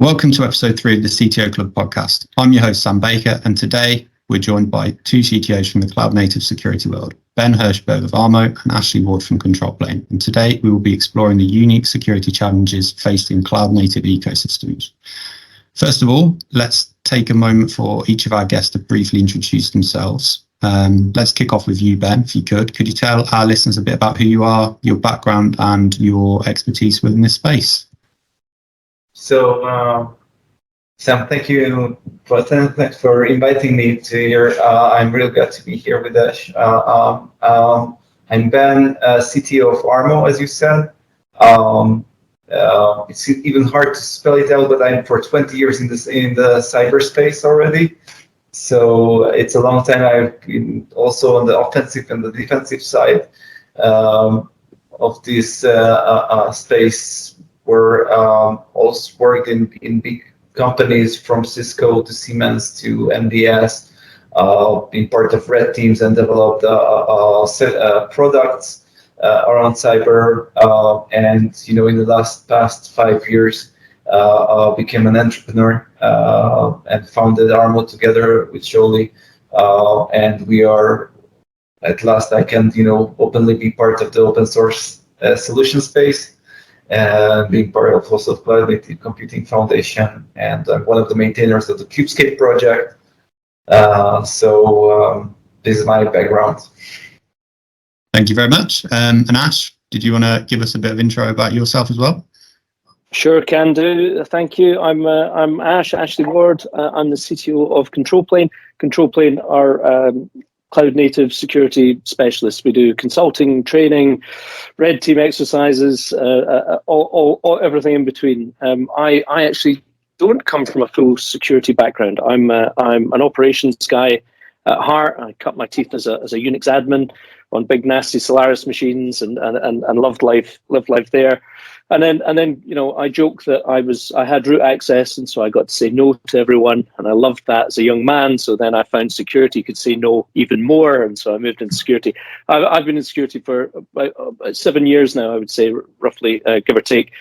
Welcome to episode 3 of the CTO Club podcast. I'm your host, Sam Baker, and today we're joined by two CTOs from the cloud native security world, Ben Hirschberg of ARMO and Ashley Ward from Controlplane. And today we will be exploring the unique security challenges faced in cloud native ecosystems. First of all, let's take a moment for each of our guests to briefly introduce themselves. Let's kick off with you, Ben, if you could. Could you tell our listeners a bit about who you are, your background, and your expertise within this space? So, Sam, thank you for inviting me to here. I'm really glad to be here with Ash. I'm Ben, CTO of ARMO, as you said. It's even hard to spell it out, but I'm for 20 years in the cyberspace already. So it's a long time. I've been also on the offensive and the defensive side of this space. We're also worked in big companies from Cisco to Siemens to MDS, been part of red teams and developed products around cyber. And in the past 5 years, became an entrepreneur and founded ARMO together with Jolie. And we are, at last, I can openly be part of the open source solution space. And being part of also Cloud Native Computing Foundation, and I'm one of the maintainers of the Kubescape project. So this is my background. Thank you very much. And Ash, did you want to give us a bit of intro about yourself as well? Sure, can do. Thank you. I'm Ashley Ward. I'm the CTO of Controlplane. Controlplane are cloud native security specialists. We do consulting, training, red team exercises, all everything in between. I actually don't come from a full security background. I'm an operations guy at heart. I cut my teeth as a Unix admin on big nasty Solaris machines and lived life there. And then I joke that I had root access, and so I got to say no to everyone, and I loved that as a young man. So then I found security could say no even more, and so I moved into security. I've been in security for about 7 years now, I would say, roughly, give or take.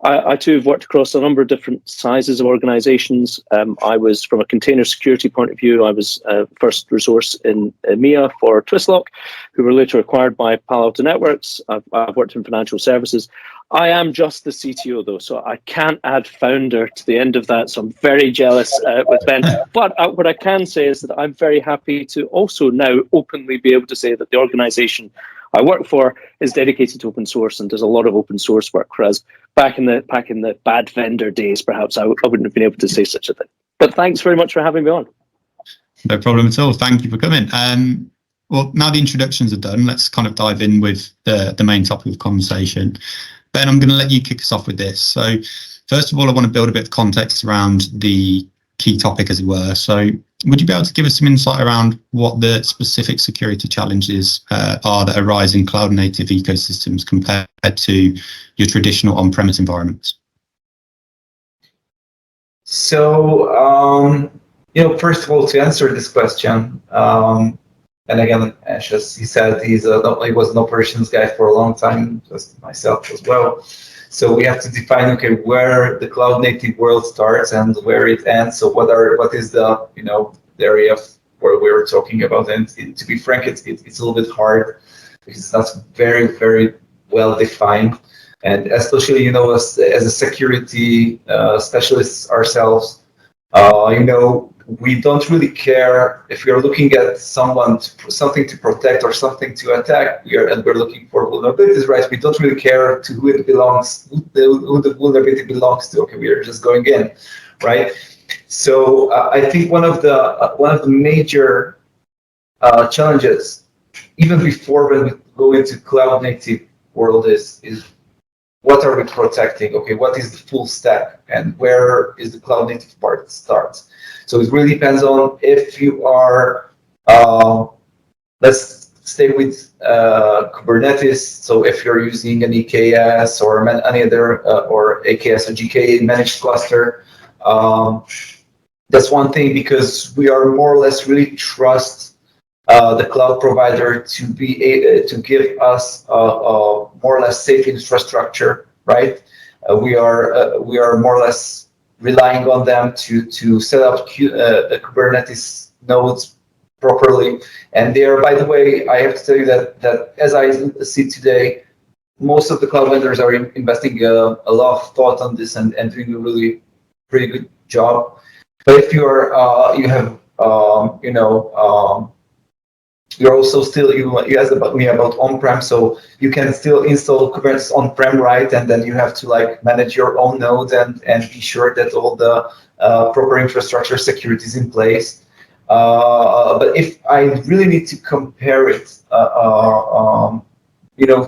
I too have worked across a number of different sizes of organizations. I was, from a container security point of view, I was first resource in EMEA for Twistlock, who were later acquired by Palo Alto Networks. I've worked in financial services. I am just the CTO, though, so I can't add founder to the end of that, so I'm very jealous with Ben. But what I can say is that I'm very happy to also now openly be able to say that the organization I work for is dedicated to open source and does a lot of open source work, whereas back in the bad vendor days, perhaps I wouldn't have been able to say such a thing. But thanks very much for having me on. No problem at all. Thank you for coming. Well, now the introductions are done, let's kind of dive in with the main topic of conversation. Ben, I'm going to let you kick us off with this. So first of all, I want to build a bit of context around the key topic, as it were. So would you be able to give us some insight around what the specific security challenges are that arise in cloud native ecosystems compared to your traditional on-premise environments? So, first of all, to answer this question, and again, Ash, as he said, he was an operations guy for a long time, just myself as well. So we have to define, okay, where the cloud native world starts and where it ends. So what is the the area where we're talking about? And to be frank, it's a little bit hard because that's very, very well defined. And especially as a security specialists ourselves, we don't really care if we are looking at something to protect or something to attack. We're looking for vulnerabilities, right? We don't really care to who it belongs, who the vulnerability belongs to. Okay, we are just going in, right? So I think one of the major challenges, even before when we go into cloud native world, is what are we protecting? Okay, what is the full stack, and where is the cloud native part starts? So it really depends on if you are, let's stay with Kubernetes. So if you're using an EKS or any other, or AKS or GKE managed cluster, that's one thing, because we are more or less really trust the cloud provider to give us more or less safe infrastructure, right? We are more or less relying on them to set up the Kubernetes nodes properly. And there, by the way, I have to tell you that as I see today, most of the cloud vendors are investing a lot of thought on this and doing a really pretty good job. But if you have you're also still, you asked about me about on-prem, so you can still install Kubernetes on-prem, right? And then you have to like manage your own nodes and be sure that all the proper infrastructure security is in place. But if I really need to compare it,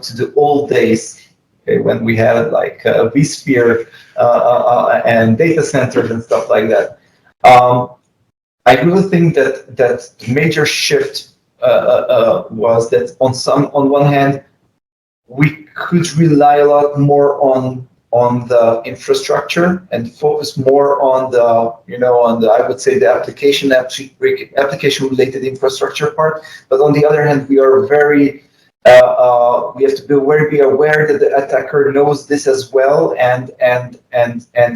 to the old days, okay, when we had like vSphere and data centers and stuff like that, I really think that the major shift was that on one hand, we could rely a lot more on the infrastructure and focus more on the I would say the application related infrastructure part. But on the other hand, we are very we have to be aware that the attacker knows this as well, and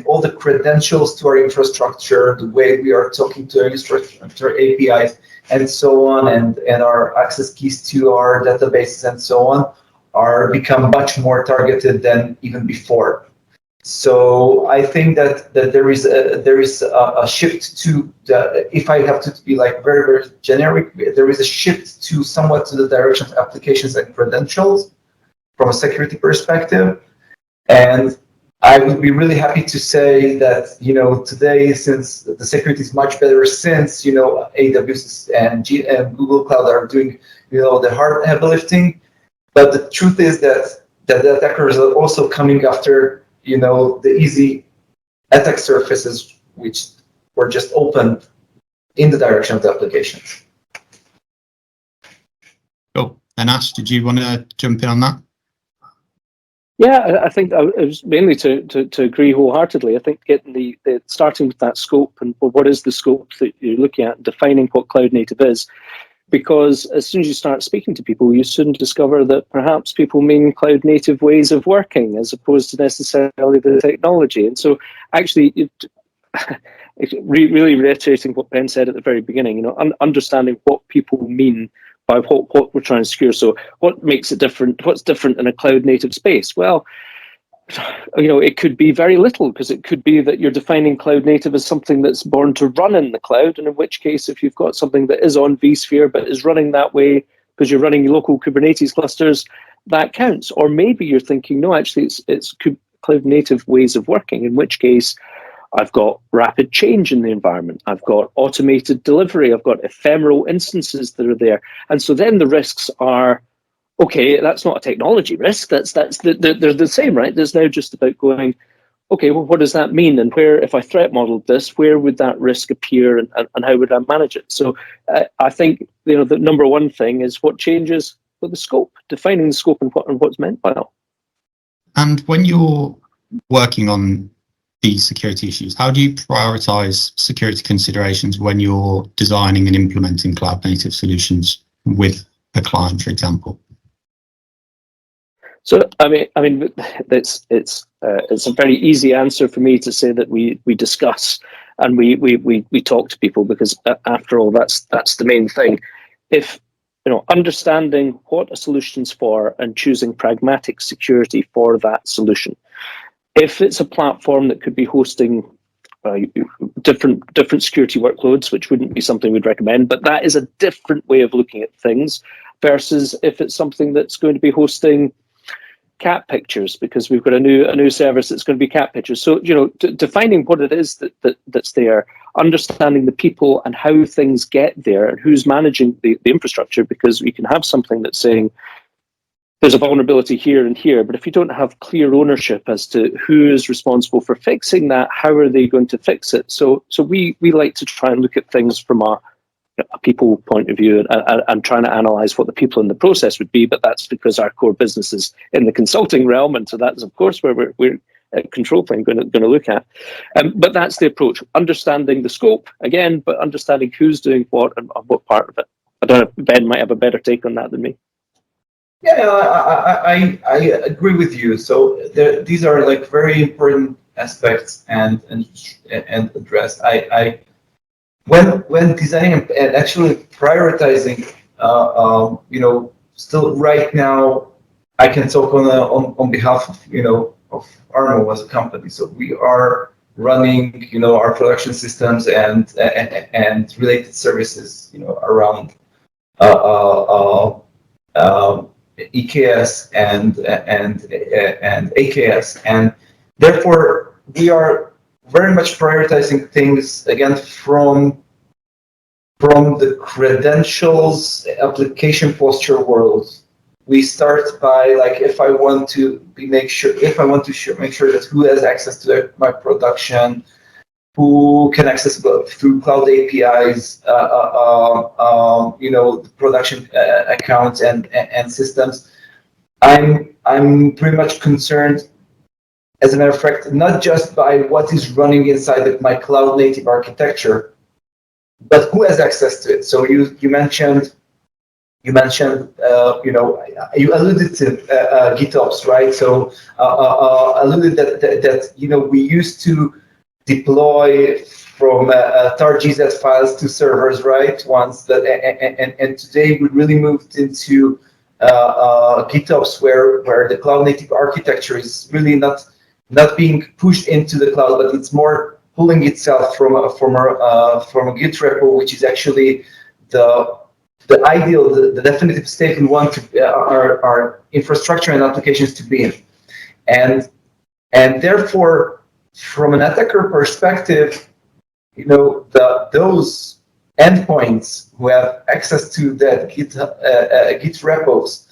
all the credentials to our infrastructure, the way we are talking to our infrastructure APIs and so on, and our access keys to our databases and so on are become much more targeted than even before. So I think that there is a shift to the, if I have to be like very, very generic, there is a shift to somewhat to the direction of applications and credentials from a security perspective. And I would be really happy to say that, today, since the security is much better, since, AWS and Google Cloud are doing, the hard heavy lifting. But the truth is that the attackers are also coming after, the easy attack surfaces, which were just opened in the direction of the applications. Cool. And Ash, did you want to jump in on that? Yeah, I think it was mainly to agree wholeheartedly. I think getting the starting with that scope and what is the scope that you're looking at, defining what cloud native is. Because as soon as you start speaking to people, you soon discover that perhaps people mean cloud native ways of working as opposed to necessarily the technology. And so actually, really reiterating what Ben said at the very beginning, understanding what people mean by what we're trying to secure. So what makes it different? What's different in a cloud native space? Well, it could be very little, because it could be that you're defining cloud native as something that's born to run in the cloud, and in which case, if you've got something that is on vSphere but is running that way because you're running local Kubernetes clusters, that counts. Or maybe you're thinking, no, actually, it's cloud native ways of working, in which case I've got rapid change in the environment, I've got automated delivery, I've got ephemeral instances that are there. And so then the risks are, okay, that's not a technology risk. They're the same, right? There's now just about going, okay, well, what does that mean? And where, if I threat modeled this, where would that risk appear, and how would I manage it? So I think the number one thing is what changes with the scope, defining the scope and what's meant by that. And when you're working on these security issues, how do you prioritize security considerations when you're designing and implementing cloud native solutions with a client, for example? So I mean, it's a very easy answer for me to say that we discuss and we talk to people, because after all, that's the main thing. If understanding what a solution's for and choosing pragmatic security for that solution. If it's a platform that could be hosting different security workloads, which wouldn't be something we'd recommend, but that is a different way of looking at things, versus if it's something that's going to be hosting cat pictures, because we've got a new service that's going to be cat pictures. So defining what it is that's there, understanding the people and how things get there and who's managing the infrastructure, because we can have something that's saying there's a vulnerability here and here, but if you don't have clear ownership as to who is responsible for fixing that, how are they going to fix it? So we like to try and look at things from a people point of view, and trying to analyze what the people in the process would be, but that's because our core business is in the consulting realm, and so that's of course where we're at Controlplane going to look at. But that's the approach, understanding the scope again, but understanding who's doing what and what part of it. I don't know if Ben might have a better take on that than me. Yeah, I agree with you. So these are like very important aspects and addressed. When designing and actually prioritizing, still right now, I can talk on behalf of ARMO as a company. So we are running, our production systems and related services, around EKS and AKS, and therefore we are very much prioritizing things again from the credentials application posture world. We start by if I want to make sure that who has access to my production, who can access through cloud APIs, the production accounts and systems. I'm pretty much concerned, as a matter of fact, not just by what is running inside my cloud native architecture, but who has access to it. So you mentioned, you alluded to GitOps, right? So alluded that we used to deploy from tar.gz files to servers, right? Once that, and today we really moved into GitOps, where the cloud native architecture is really not being pushed into the cloud, but it's more pulling itself from a Git repo, which is actually the ideal, the definitive state we want our infrastructure and applications to be in, and therefore, from an attacker perspective, those endpoints who have access to that Git repos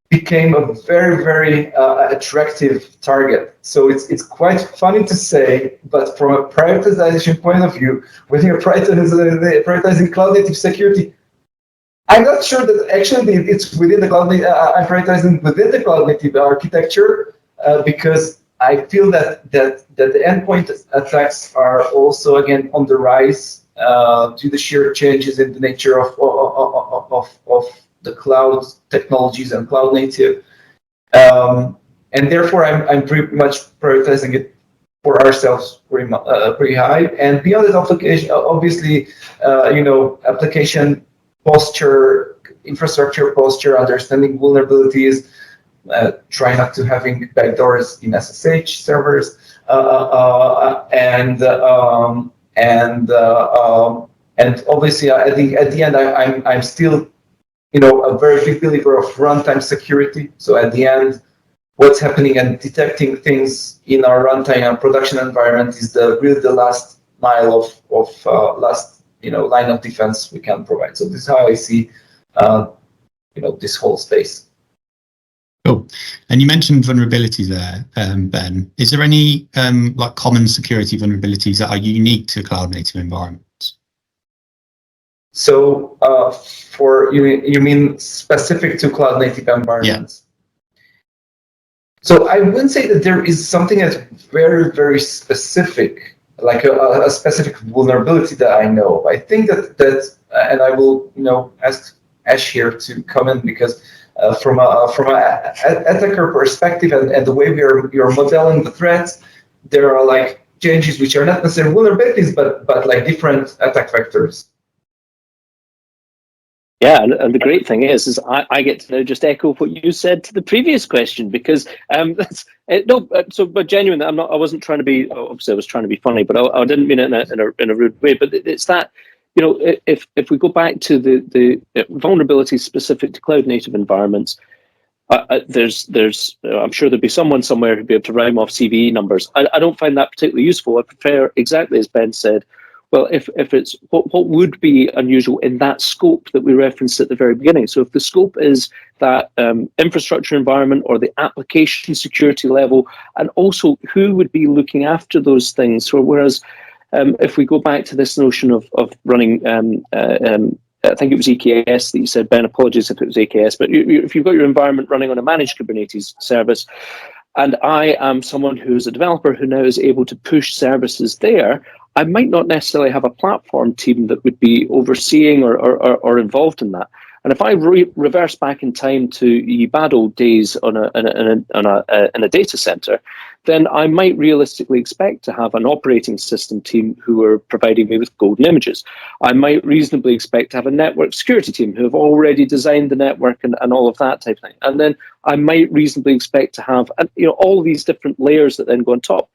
became a very, very attractive target. So it's quite funny to say, but from a prioritization point of view, when you're prioritizing cloud native security, I'm not sure that actually it's within the cloud. I'm prioritizing within the cloud native architecture because I feel that the endpoint attacks are also again on the rise due to the sheer changes in the nature of the cloud technologies and cloud native, and therefore I'm pretty much prioritizing it for ourselves pretty high. And beyond that, application, obviously, application posture, infrastructure posture, understanding vulnerabilities. Try not to having backdoors in SSH servers, and obviously I think at the end I'm still a very big believer of runtime security. So at the end, what's happening and detecting things in our runtime and production environment is really the last mile of last line of defense we can provide. So this is how I see this whole space. Cool. And you mentioned vulnerabilities there, Ben. Is there any common security vulnerabilities that are unique to cloud native environments? So for you mean specific to cloud native environments? Yeah. So I wouldn't say that there is something that's very, very specific, like a specific vulnerability that I know. I think that and I will ask Ash here to comment, because from a attacker perspective and the way you're modeling the threats, there are changes which are not necessarily vulnerabilities, but different attack vectors. Yeah, and the great thing is I get to now just echo what you said to the previous question, because but genuinely, I wasn't trying to be, obviously I was trying to be funny, but I didn't mean it in a rude way. But it's that, if we go back to the vulnerabilities specific to cloud native environments, there's I'm sure there'd be someone somewhere who'd be able to rhyme off CVE numbers. I don't find that particularly useful. I prefer, exactly as Ben said, well, if it's what would be unusual in that scope that we referenced at the very beginning. So if the scope is that infrastructure environment or the application security level, and also who would be looking after those things. So whereas if we go back to this notion of running, I think it was EKS that you said, Ben, apologies if it was AKS, but if you've got your environment running on a managed Kubernetes service, and I am someone who's a developer who now is able to push services there, I might not necessarily have a platform team that would be overseeing or involved in that. And if I reverse back in time to ye bad old days in a data center, then I might realistically expect to have an operating system team who are providing me with golden images. I might reasonably expect to have a network security team who have already designed the network and all of that type of thing. And then I might reasonably expect to have all these different layers that then go on top.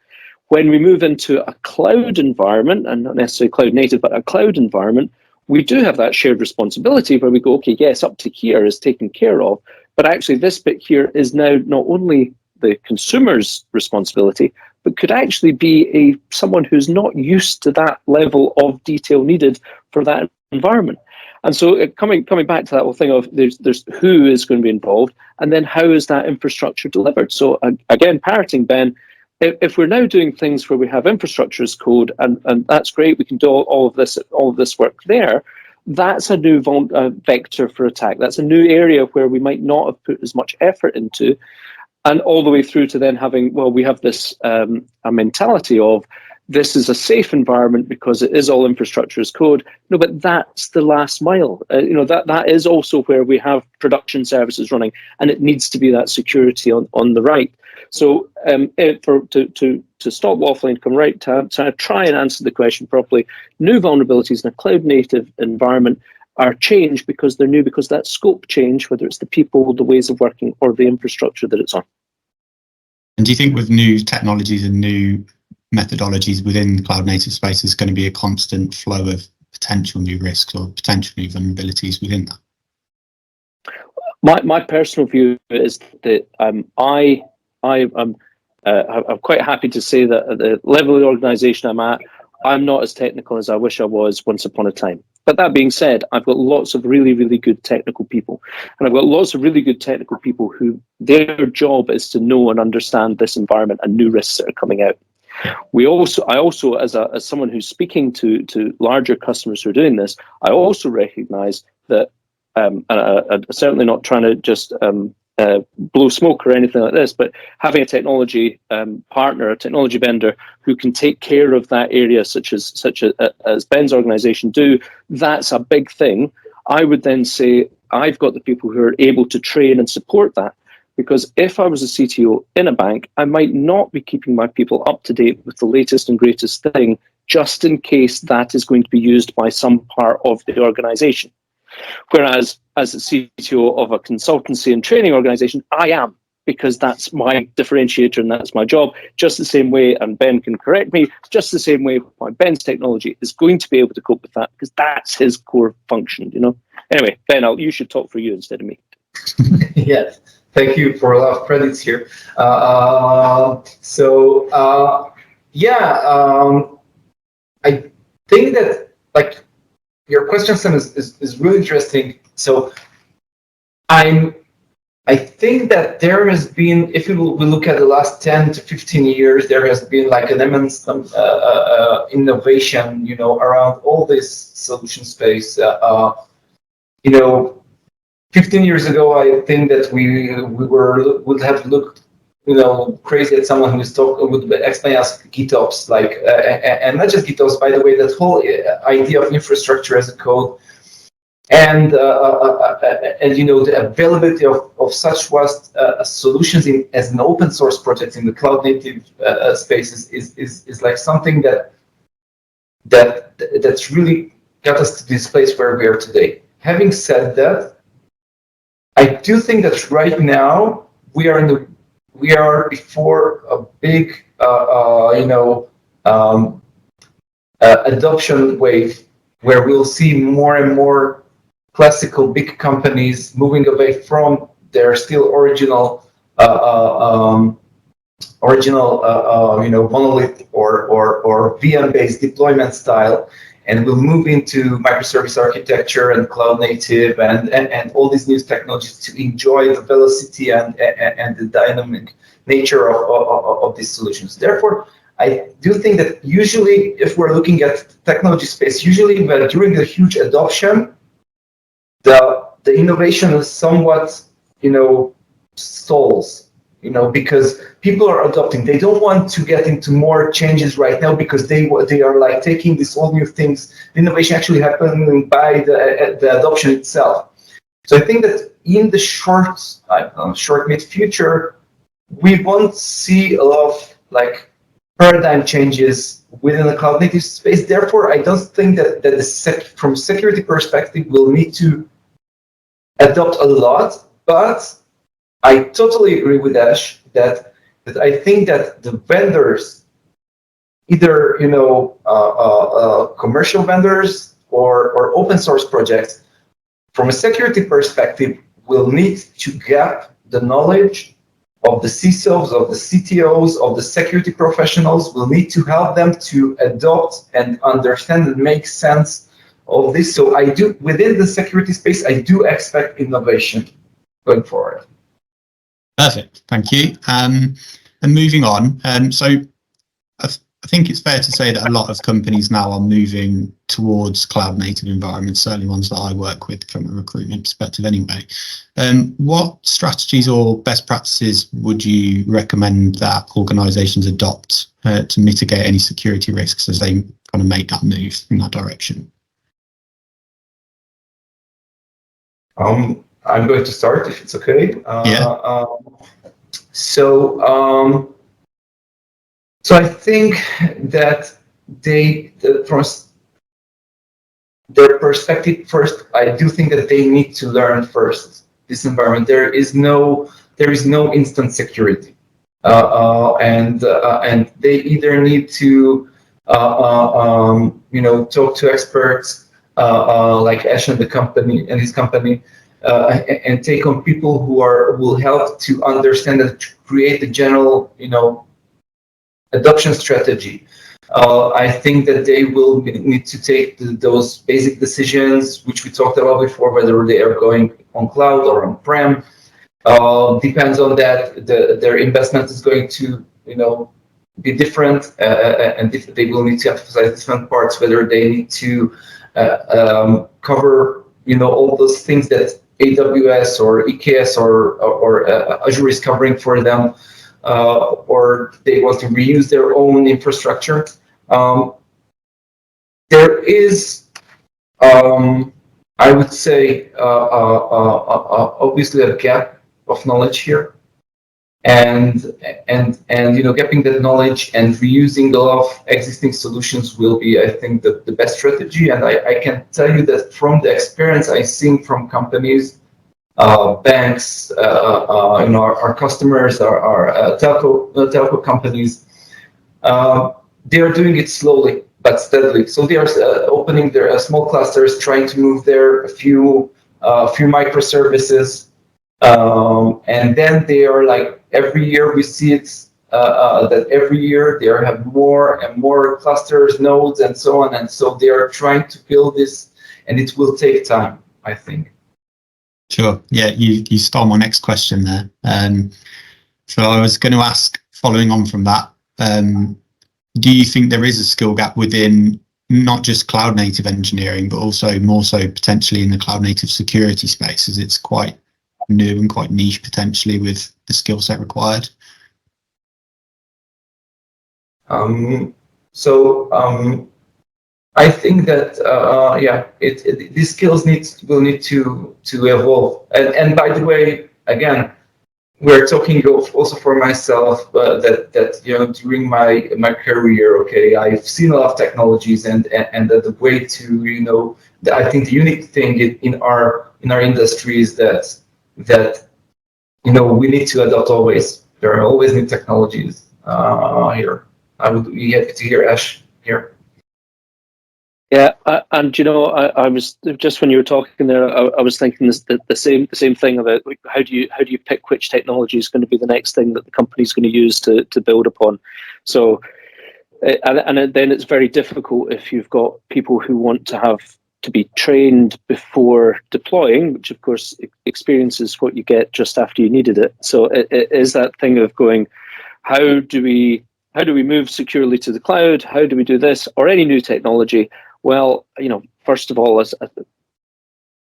When we move into a cloud environment, and not necessarily cloud native, but a cloud environment, we do have that shared responsibility where we go, okay, yes, up to here is taken care of, but actually this bit here is now not only the consumer's responsibility, but could actually be someone who's not used to that level of detail needed for that environment. And so coming back to that whole thing of there's who is going to be involved, and then how is that infrastructure delivered? So again, parroting Ben, if we're now doing things where we have infrastructure as code, and that's great, we can do all of this work there, that's a new vector for attack. That's a new area where we might not have put as much effort into, and all the way through to then having, well, we have this a mentality of this is a safe environment because it is all infrastructure as code. No, but that's the last mile. That is also where we have production services running, and it needs to be that security on the right. So to stop waffling and come right to try and answer the question properly, new vulnerabilities in a cloud native environment are changed because they're new, because that scope change, whether it's the people, the ways of working, or the infrastructure that it's on. And do you think with new technologies and new methodologies within the cloud native space, is going to be a constant flow of potential new risks or potential new vulnerabilities within that? My personal view is that I'm quite happy to say that at the level of the organization I'm at, I'm not as technical as I wish I was once upon a time. But that being said, I've got lots of really, really good technical people. And I've got lots of really good technical people who their job is to know and understand this environment and new risks that are coming out. I also, as someone who's speaking to larger customers who are doing this, I also recognize that, and I'm certainly not trying to just blow smoke or anything like this, but having a technology partner, a technology vendor who can take care of that area, such as Ben's organization do, that's a big thing. I would then say I've got the people who are able to train and support that. Because if I was a CTO in a bank, I might not be keeping my people up to date with the latest and greatest thing, just in case that is going to be used by some part of the organization. Whereas as a CTO of a consultancy and training organization, I am, because that's my differentiator and that's my job. Just the same way, and Ben can correct me, just the same way why Ben's technology is going to be able to cope with that, because that's his core function, Anyway, Ben, you should talk for you instead of me. Yes. Thank you for a lot of credits here. I think that your question, Sam, is really interesting. So I think that there has been, if we look at the last 10 to 15 years, there has been an immense innovation, around all this solution space. 15 years ago, I think that we would have looked, crazy at someone who would explain us GitOps, and not just GitOps, by the way, that whole idea of infrastructure as a code, and the availability of such vast solutions as an open source project in the cloud native space is like something that's really got us to this place where we are today. Having said that, I do think that right now we are before a big adoption wave where we'll see more and more classical big companies moving away from their still original monolith or VM-based deployment style, and we'll move into microservice architecture and cloud native and all these new technologies to enjoy the velocity and the dynamic nature of these solutions. Therefore, I do think that usually, if we're looking at technology space, usually during the huge adoption, the innovation is somewhat, stalls. Because people are adopting. They don't want to get into more changes right now because they are taking these all new things. The innovation actually happening by the adoption itself. So I think that in the short mid future, we won't see a lot of like paradigm changes within the cloud native space. Therefore, I don't think that from a security perspective, we'll need to adopt a lot. But I totally agree with Ash that I think that the vendors, either commercial vendors or open source projects, from a security perspective, will need to gap the knowledge of the CISOs, of the CTOs, of the security professionals. Will need to help them to adopt and understand and make sense of this. So I do, within the security space, I do expect innovation going forward. Perfect, thank you. And moving on, so I think it's fair to say that a lot of companies now are moving towards cloud native environments, certainly ones that I work with from a recruitment perspective anyway. What strategies or best practices would you recommend that organizations adopt to mitigate any security risks as they kind of make that move in that direction? I'm going to start if it's okay. Yeah. So I think that from their perspective first, I do think that they need to learn first this environment. There is no instant security, and they either need to talk to experts like Ash and his company, and take on people who will help to understand and to create a general adoption strategy. I think that they will need to take those basic decisions, which we talked about before, whether they are going on cloud or on-prem. Depends on that. Their investment is going to, be different, and they will need to emphasize different parts. Whether they need to cover, all those things that AWS or EKS or Azure is covering for them. Or they want to reuse their own infrastructure. There is, I would say, obviously a gap of knowledge here, and gapping that knowledge and reusing a lot of existing solutions will be, I think, the best strategy. And I can tell you that from the experience I've seen from companies, banks, our customers, our telco companies, they are doing it slowly but steadily. So they are opening their small clusters, trying to move there a few microservices, and then they are like, every year we see it, that every year they have more and more clusters, nodes, and so on. And so they are trying to build this, and it will take time, I think. Sure. Yeah, you stole my next question there. So I was going to ask, following on from that, do you think there is a skill gap within not just cloud native engineering, but also more so potentially in the cloud native security space, as it's quite new and quite niche potentially with the skill set required? I think that these skills will need to evolve. And by the way, again, we're talking also for myself, that during my career, okay, I've seen a lot of technologies, and the way to I think the unique thing in our industry is that we need to adopt always. There are always new technologies here. I would be happy to hear Ash here. Yeah, and I was just, when you were talking there, I was thinking the same thing about how do you pick which technology is going to be the next thing that the company is going to use to build upon. So, and then it's very difficult if you've got people who want to be trained before deploying, which of course experience is what you get just after you needed it. So it is that thing of going, how do we move securely to the cloud? How do we do this, or any new technology? Well, first of all,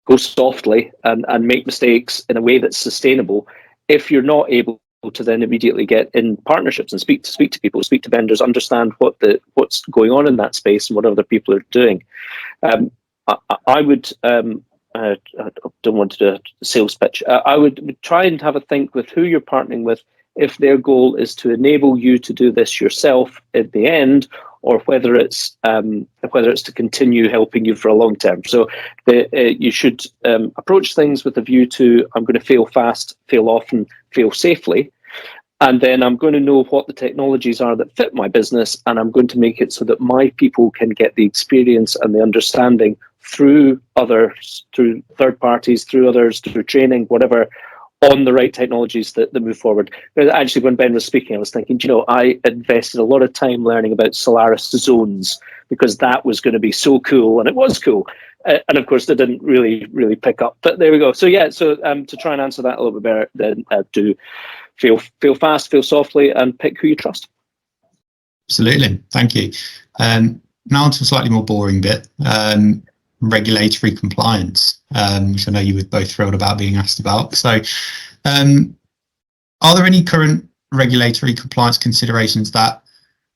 go softly and make mistakes in a way that's sustainable. If you're not able to then immediately get in partnerships and speak to people, speak to vendors, understand what's going on in that space and what other people are doing. I would I don't want to do a sales pitch. I would try and have a think with who you're partnering with, if their goal is to enable you to do this yourself at the end, or whether it's to continue helping you for a long term. So you should approach things with a view to, I'm going to fail fast, fail often, fail safely. And then I'm going to know what the technologies are that fit my business, and I'm going to make it so that my people can get the experience and the understanding through others, through third parties, through others, through training, whatever, on the right technologies that move forward. Actually, when Ben was speaking, I was thinking, I invested a lot of time learning about Solaris zones, because that was going to be so cool, and it was cool. And of course, they didn't really pick up. But there we go. So to try and answer that a little bit better, then do feel fast, feel softly, and pick who you trust. Absolutely, thank you. Now on to a slightly more boring bit, regulatory compliance, which I know you were both thrilled about being asked about. So are there any current regulatory compliance considerations that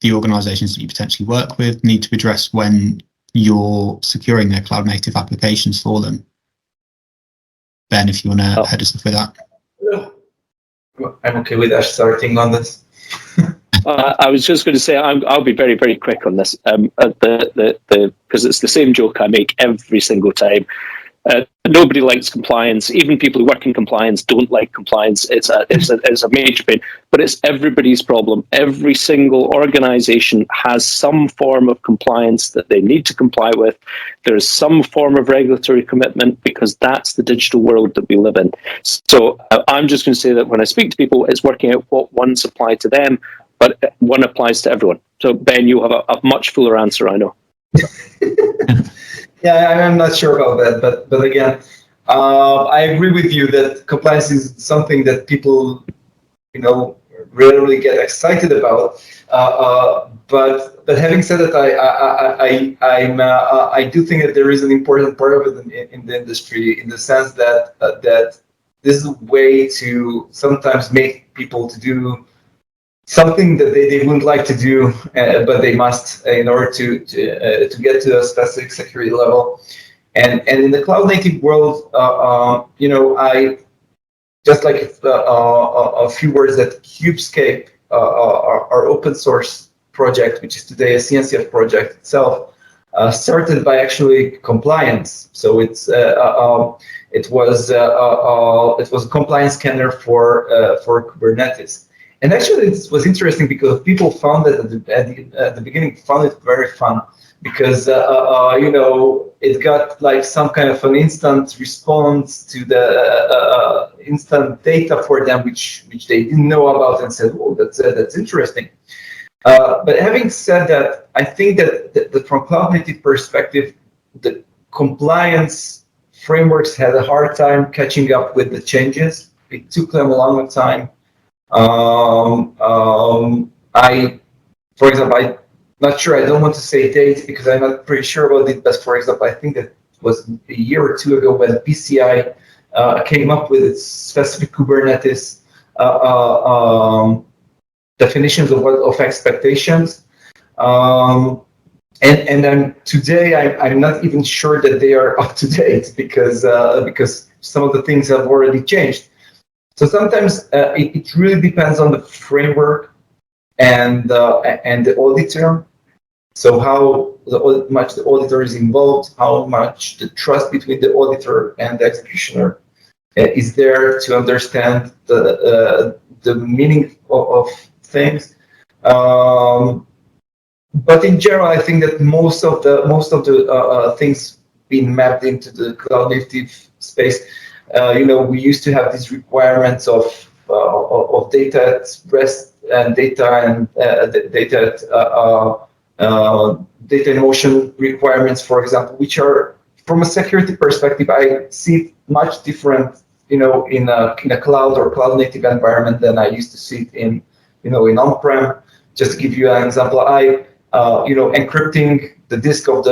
the organizations that you potentially work with need to address when you're securing their cloud native applications for them? Ben, if you want to head us off with that. I'm okay with Ash starting on this. I was just going to say I'll be very, very quick on this, because it's the same joke I make every single time. Nobody likes compliance. Even people who work in compliance don't like compliance. It's a major pain, but it's everybody's problem. Every single organization has some form of compliance that they need to comply with. There is some form of regulatory commitment, because that's the digital world that we live in. So I'm just going to say that when I speak to people, it's working out what ones apply to them, but one applies to everyone. So Ben, you have a much fuller answer, I know. Yeah, I'm not sure about that, but again, I agree with you that compliance is something that people, rarely get excited about. But having said that, I do think that there is an important part of it in the industry, in the sense that this is a way to sometimes make people to do something that they wouldn't like to do, but they must in order to get to a specific security level. And in the cloud native world, I just like a few words that Cubescape, our open source project, which is today a CNCF project itself, started by actually compliance. So it was a compliance scanner for Kubernetes. And actually, it was interesting because people found it at the beginning, found it very fun, because it got like some kind of an instant response to the instant data for them, which they didn't know about, and said, "Oh, that's interesting." But having said that, I think that from cloud native perspective, the compliance frameworks had a hard time catching up with the changes. It took them a long time. For example, I'm not sure, I don't want to say dates because I'm not pretty sure about it, but for example, I think that was a year or two ago when PCI came up with its specific Kubernetes definitions of expectations. And today I'm not even sure that they are up to date, because some of the things have already changed. So sometimes it really depends on the framework and the auditor. So how much the auditor is involved, how much the trust between the auditor and the executioner is there to understand the meaning of things. But in general, I think that most of the things being mapped into the cloud native space. We used to have these requirements of data at rest and data in motion requirements, for example, which are, from a security perspective, I see it much different, in a cloud or cloud native environment than I used to see it in on-prem. Just to give you an example, encrypting the disk of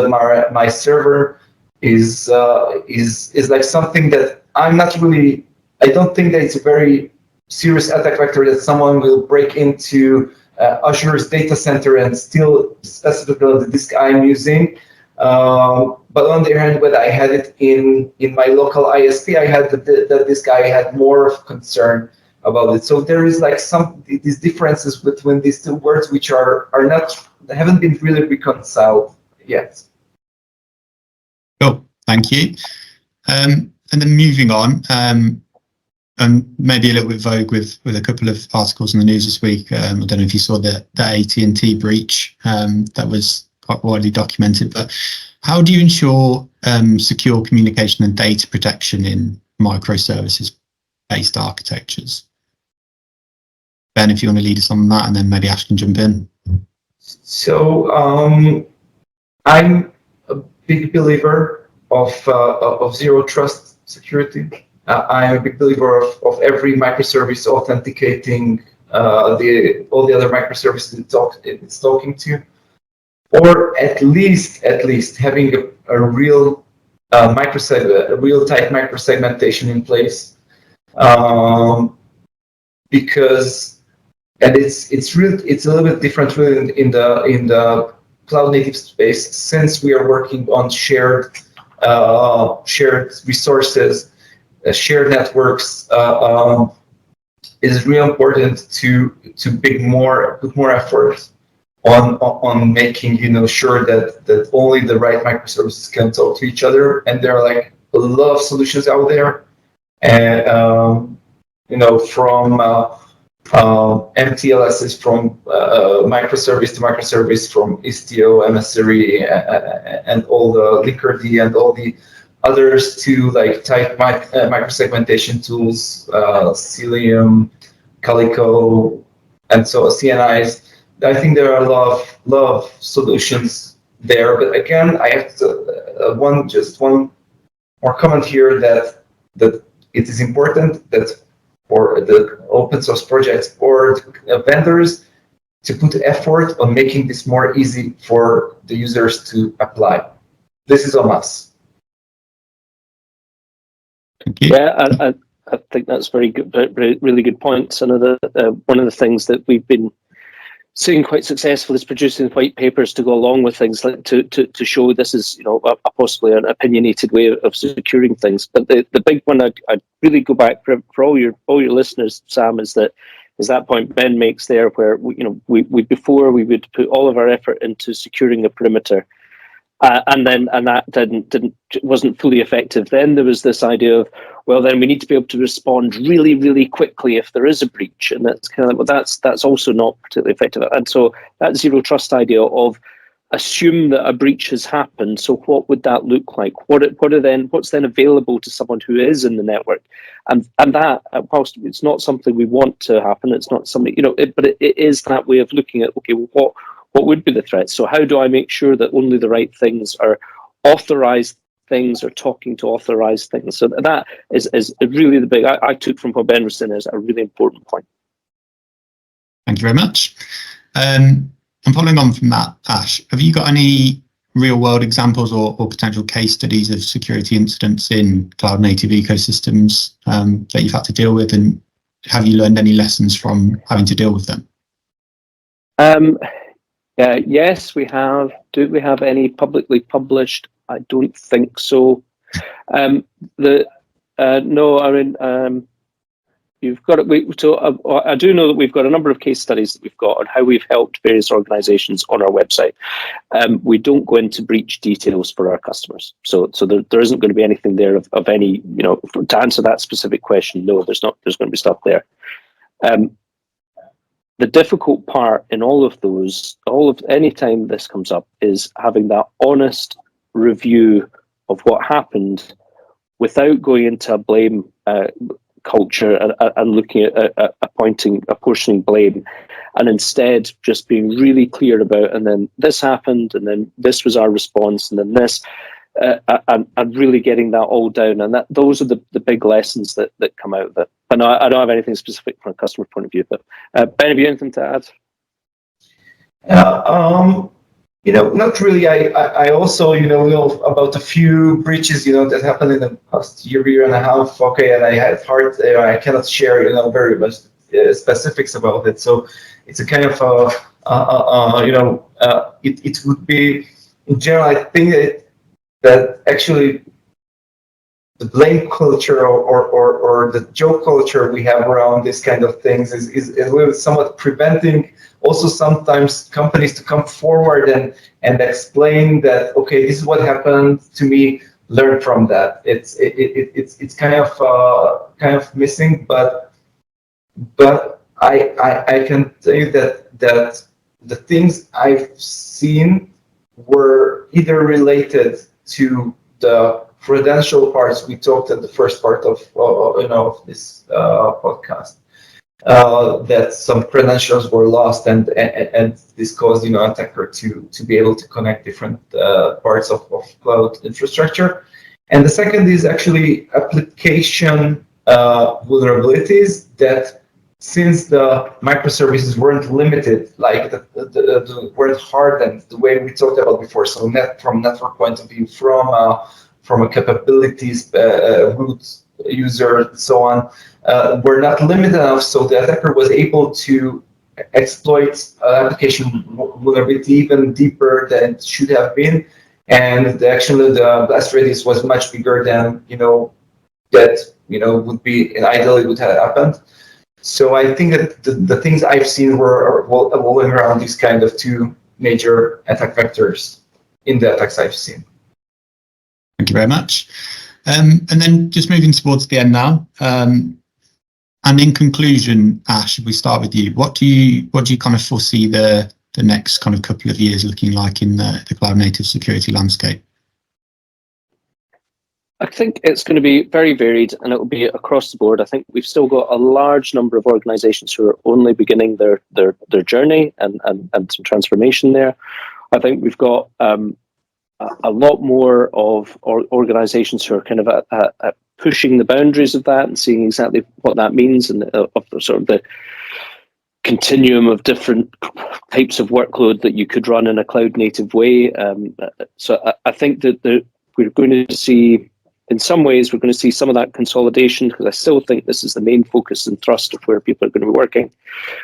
my server is like something that I don't think that it's a very serious attack vector that someone will break into Azure's data center and steal specifically the disk I'm using. But on the other hand, when I had it in my local ISP, I had that this guy had more of concern about it. So there is like these differences between these two words, which haven't been really reconciled yet. Cool, thank you. And then moving on, and maybe a little bit vogue with a couple of articles in the news this week. I don't know if you saw the AT&T breach that was quite widely documented, but how do you ensure secure communication and data protection in microservices-based architectures? Ben, if you want to lead us on that, and then maybe Ash can jump in. So I'm a big believer of zero trust security. I'm a big believer of every microservice authenticating all the other microservices it's talking to, or at least having a real tight microsegmentation in place, because. And it's a little bit different really in the cloud native space, since we are working on shared resources, shared networks. It is really important to put more effort on making sure that only the right microservices can talk to each other. And there are like a lot of solutions out there, and from MTLSs, from microservice to microservice, from Istio, MSRE, and all the Linkerd and all the others, to like tight microsegmentation tools, Cilium, Calico, and so CNIs. I think there are a lot of solutions there. But again, I have to one more comment here, that it is important that for the open source projects or vendors to put effort on making this more easy for the users to apply. This is on us. Thank you. Yeah, I think that's very good, really good points. One of the things that we've been seeing quite successful is producing white papers to go along with things, like to show this is a possibly an opinionated way of securing things. But the big one I'd really go back for all your listeners, Sam, is that point Ben makes there, where we before we would put all of our effort into securing a perimeter, and that wasn't fully effective. Then there was this idea of, well, then we need to be able to respond really, really quickly if there is a breach, and that's kind of like, well, that's also not particularly effective. And so that zero trust idea of assume that a breach has happened. So what would that look like? What's then available to someone who is in the network? And that, whilst it's not something we want to happen, it's not something but it is that way of looking at, okay, well, what would be the threats? So how do I make sure that only the right things are authorized things, or talking to authorized things? So that is really the big, I took from what Ben was saying as a really important point. Thank you very much. And following on from that, Ash, have you got any real world examples or potential case studies of security incidents in cloud native ecosystems that you've had to deal with, and have you learned any lessons from having to deal with them? Yes, we have. Do we have any publicly published? I don't think so. No, I mean, you've got it. So I do know that we've got a number of case studies that we've got on how we've helped various organisations on our website. We don't go into breach details for our customers, so there isn't going to be anything there of any, to answer that specific question. No, there's not. There's going to be stuff there. The difficult part in all of any time this comes up, is having that honest review of what happened without going into a blame culture and looking at apportioning blame, and instead just being really clear about, and then this happened, and then this was our response, and then this, and really getting that all down. And those are the big lessons that come out of it. And I don't have anything specific from a customer point of view, but Ben, have you anything to add? Not really. I also, know about a few breaches, that happened in the past year and a half. Okay, and I had I cannot share, very much specifics about it. So it's a kind of, it would be, in general, I think that actually the blame culture or the joke culture we have around this kind of things is a little somewhat preventing also sometimes companies to come forward and explain that, okay, this is what happened to me, learn from that. It's kind of missing, but I can tell you that the things I've seen were either related to the credential parts we talked at the first part of this podcast, that some credentials were lost and this caused attacker to be able to connect different parts of cloud infrastructure. And the second is actually application vulnerabilities that, since the microservices weren't limited, like weren't hardened the way we talked about before, so from network point of view, from a capabilities, root user, and so on, were not limited enough, so the attacker was able to exploit application vulnerability even deeper than it should have been, and actually the blast radius was much bigger than that would be ideally would have happened. So I think that the things I've seen were evolving around these kind of two major attack vectors in the attacks I've seen. Thank you very much. And then just moving towards the end now. And in conclusion, Ash, if we start with you, what do you kind of foresee the next kind of couple of years looking like in the cloud native security landscape? I think it's going to be very varied, and it will be across the board. I think we've still got a large number of organizations who are only beginning their journey and some transformation there. I think we've got a lot more of organizations who are kind of at pushing the boundaries of that and seeing exactly what that means, and of sort of the continuum of different types of workload that you could run in a cloud native way. So I think that we're going to see, in some ways, we're going to see some of that consolidation, because I still think this is the main focus and thrust of where people are going to be working.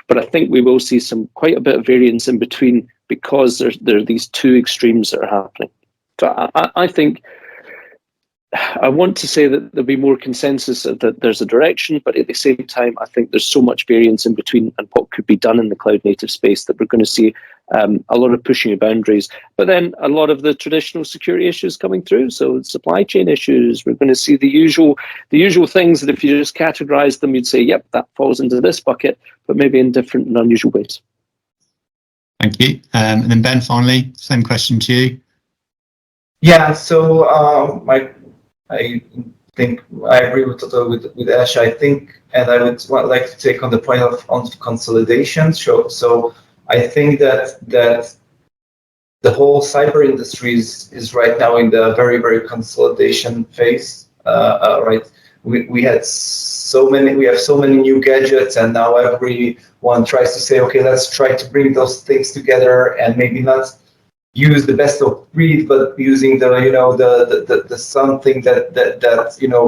But I think we will see quite a bit of variance in between, because there are these two extremes that are happening. So I think I want to say that there'll be more consensus that there's a direction, but at the same time, I think there's so much variance in between and what could be done in the cloud native space that we're going to see a lot of pushing of boundaries, but then a lot of the traditional security issues coming through. So supply chain issues, we're going to see the usual things that if you just categorize them, you'd say, yep, that falls into this bucket, but maybe in different and unusual ways. Thank you. And then Ben, finally, same question to you. Yeah, so I think I agree with Ash. I think, and I would like to take on the point of consolidation. So I think that the whole cyber industry is right now in the very, very consolidation phase. Right, we have so many new gadgets, and now everyone tries to say, okay, let's try to bring those things together, and maybe not use the best of breed, but using the something that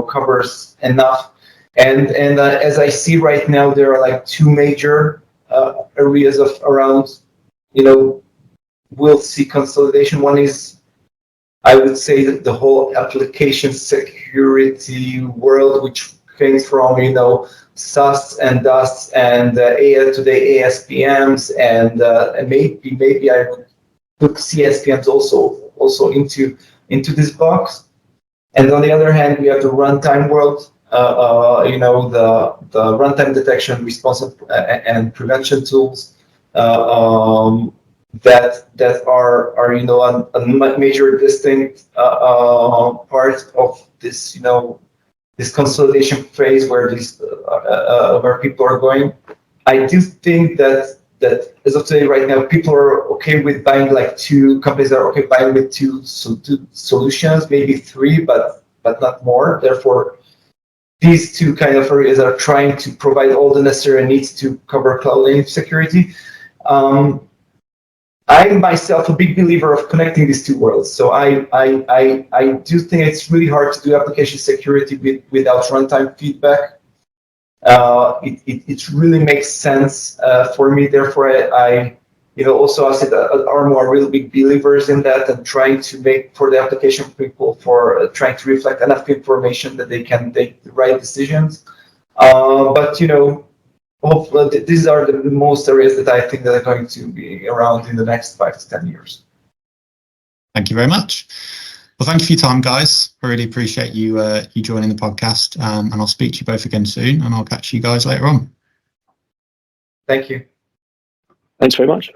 covers enough. And as I see right now, there are like two major areas around we'll see consolidation. One is, I would say, that the whole application security world, which came from SaaS and DAST and today ASPMs, and maybe I would put CSPMs also into this box. And on the other hand, we have the runtime world, the runtime detection, response, and prevention tools that are a major distinct part of this this consolidation phase where where people are going. I do think that as of today, right now, people are okay with buying companies are okay buying with two solutions, maybe three, but not more. Therefore, these two kind of areas are trying to provide all the necessary needs to cover cloud native security. I'm myself a big believer of connecting these two worlds. So I do think it's really hard to do application security without runtime feedback. It really makes sense for me. Therefore, Also us at ARMO are really big believers in that, and trying to make for the application people for trying to reflect enough information that they can take the right decisions. But hopefully these are the most areas that I think that are going to be around in the next 5 to 10 years. Thank you very much. Well, thank you for your time, guys. I really appreciate you joining the podcast, and I'll speak to you both again soon, and I'll catch you guys later on. Thank you. Thanks very much.